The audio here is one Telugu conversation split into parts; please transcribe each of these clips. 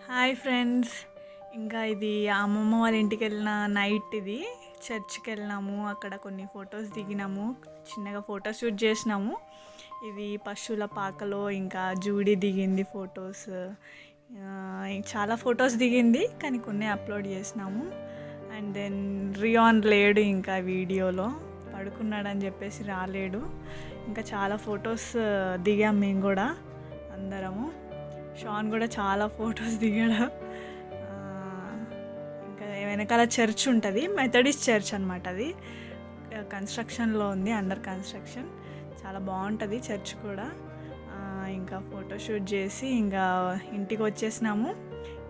హాయ్ ఫ్రెండ్స్, ఇంకా ఇది అమ్మమ్మ వాళ్ళ ఇంటికి వెళ్ళిన నైట్. ఇది చర్చ్కి వెళ్ళినాము, అక్కడ కొన్ని ఫొటోస్ దిగినాము, చిన్నగా ఫోటో షూట్ చేసినాము. ఇది పశువుల పాకలో ఇంకా జూడీ దిగింది ఫొటోస్. చాలా ఫొటోస్ దిగింది, కానీ కొన్ని అప్లోడ్ చేసినాము. అండ్ దెన్ రియాన్ లేడు, ఇంకా వీడియోలో పడుకున్నాడని చెప్పేసి రాలేడు. ఇంకా చాలా ఫొటోస్ దిగాం మేము కూడా అందరము. షాన్ కూడా చాలా ఫొటోస్ దిగాడు. ఇంకా వెనకాల చర్చ్ ఉంటుంది, మెథడిస్ట్ చర్చ్ అనమాట. అది కన్స్ట్రక్షన్లో ఉంది, అండర్ కన్స్ట్రక్షన్. చాలా బాగుంటుంది చర్చ్ కూడా. ఇంకా ఫోటోషూట్ చేసి ఇంకా ఇంటికి వచ్చేసినాము.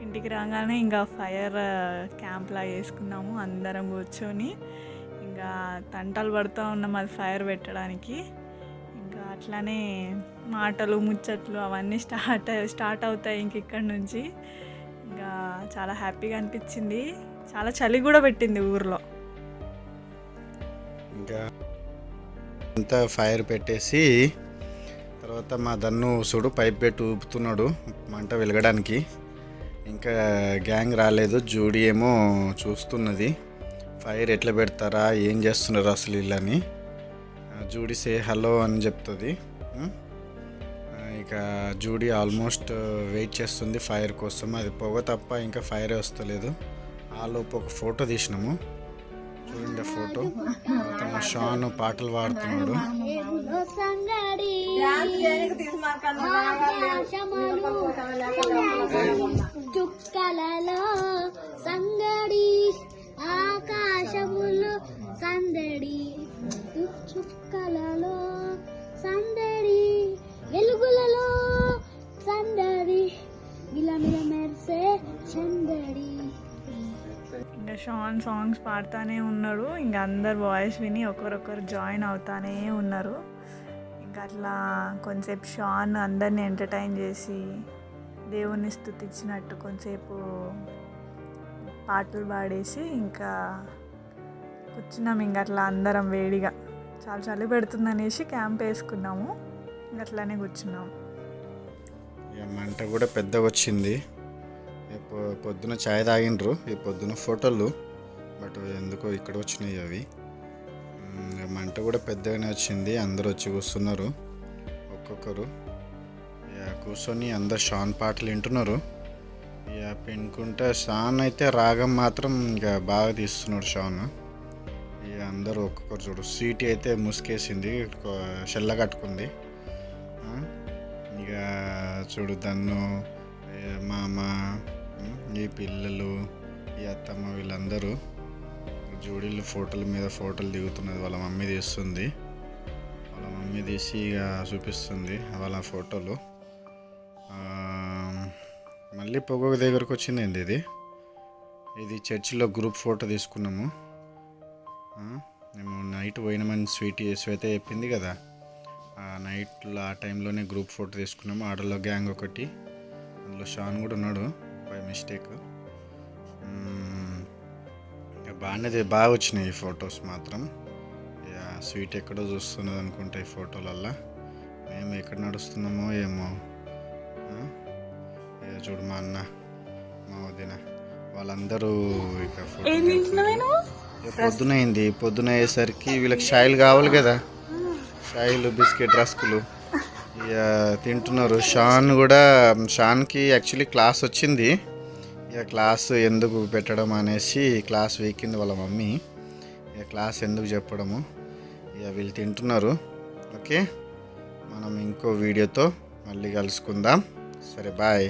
ఇంటికి రాగానే ఇంకా ఫైర్ క్యాంప్లా వేసుకున్నాము అందరం కూర్చొని. ఇంకా తంటాలు పడుతూ ఉన్నాం అది ఫైర్ పెట్టడానికి. ఇంకా అట్లానే మాటలు ముచ్చట్లు అవన్నీ స్టార్ట్ అవుతాయి ఇంక ఇక్కడి నుంచి. ఇంకా చాలా హ్యాపీగా అనిపించింది. చాలా చలి కూడా పెట్టింది ఊర్లో. ఇంకా అంతా ఫైర్ పెట్టేసి తర్వాత మా దన్ను చూడు పైప్ పెట్టి ఊపుతున్నాడు మంట వెలగడానికి. ఇంకా గ్యాంగ్ రాలేదు, జూడీ ఏమో చూస్తున్నది ఫైర్ ఎట్లా పెడతారా, ఏం చేస్తున్నారు అసలు వీళ్ళని. జూడీ సే హలో అని చెప్తుంది. ఇక జూడీ ఆల్మోస్ట్ వెయిట్ చేస్తుంది ఫైర్ కోసం. అది పొగ తప్ప ఇంకా ఫైరే వస్తలేదు. ఆలోపు ఒక ఫోటో తీసినాము, చూడండి ఆ ఫోటో. మా షాన్ పాటలు పాడుతున్నాడు. చుక్కలలో సంగడి ఆకాశములో సందడి, చుక్కలలో సందడి వెలుగులలో సందడి, మిలమిల మెరిసే చందడి. ఇంకా షాన్ సాంగ్స్ పాడుతూనే ఉన్నాడు. ఇంకా అందరు వాయిస్ విని ఒకరొకరు జాయిన్ అవుతానే ఉన్నారు. ఇంకా అట్లా కొంచెంసేపు షాన్ అందరిని ఎంటర్టైన్ చేసి దేవుణ్ణి స్తుతించినట్టు కొంచెంసేపు పాటలు పాడేసి ఇంకా కూర్చున్నాము. ఇంక అట్లా అందరం వేడిగా, చాలా చలి పెడుతుందనేసి క్యాంప్ వేసుకున్నాము. ఇంక అట్లానే కూర్చున్నాము. మంట కూడా పెద్దగా వచ్చింది. పొద్దున ఛాయ్ తాగిండ్రు, ఈ పొద్దున ఫోటోలు, బట్ ఎందుకో ఇక్కడ వచ్చినాయి అవి. మంట కూడా పెద్దగానే వచ్చింది. అందరూ వచ్చి కూర్చున్నారు ఒక్కొక్కరు. కూర్చొని అందరు షాన్ పాటలు వింటున్నారు. ఇక పెనుకుంటే షాన్ అయితే రాగం మాత్రం ఇంకా బాగా తీస్తున్నాడు షాన్. ఇక అందరూ ఒక్కొక్కరు చూడు. స్వీటీ అయితే ముసుకేసింది, షెల్ల కట్టుకుంది. ఇక చూడు దన్ను, మామ, ఈ పిల్లలు, ఈ అత్తమ్మ వీళ్ళందరూ జోడీలు ఫోటోల మీద ఫోటోలు దిగుతున్నది. వాళ్ళ మమ్మీ తీస్తుంది, వాళ్ళ మమ్మీ తీసి ఇక చూపిస్తుంది వాళ్ళ ఫోటోలు. మళ్ళీ పొగ దగ్గరకు వచ్చిందండి. ఇది చర్చిలో గ్రూప్ ఫోటో తీసుకున్నాము. మేము నైట్ పోయినామని స్వీటీ అయితే చెప్పింది కదా, ఆ నైట్లో ఆ టైంలోనే గ్రూప్ ఫోటో తీసుకున్నాము. ఆడలో గ్యాంగ్ ఒకటి, అందులో షాన్ కూడా ఉన్నాడు బై మిస్టేక్. బాగా వచ్చినాయి ఈ ఫొటోస్ మాత్రం. ఇక స్వీట్ ఎక్కడో చూస్తున్నది అనుకుంటా ఈ ఫోటోలల్లా. మేము ఎక్కడ నడుస్తున్నామో ఏమో. ఇక చూడు మా అన్న, మా వదిన వాళ్ళందరూ ఇక పొద్దున అయింది. పొద్దున అయ్యేసరికి వీళ్ళకి షాయిలు కావాలి కదా, షాయిలు, బిస్కెట్, రస్కులు ఇక తింటున్నారు. షాన్కి యాక్చువల్లీ క్లాస్ వచ్చింది. ఇక క్లాస్ ఎందుకు పెట్టడం అనేసి క్లాస్ వీకింది వాళ్ళ మమ్మీ. ఇక క్లాస్ ఎందుకు చెప్పడము. ఇక వీళ్ళు తింటున్నారు. ఓకే, మనం ఇంకో వీడియోతో మళ్ళీ కలుసుకుందాం. సరే, బాయ్.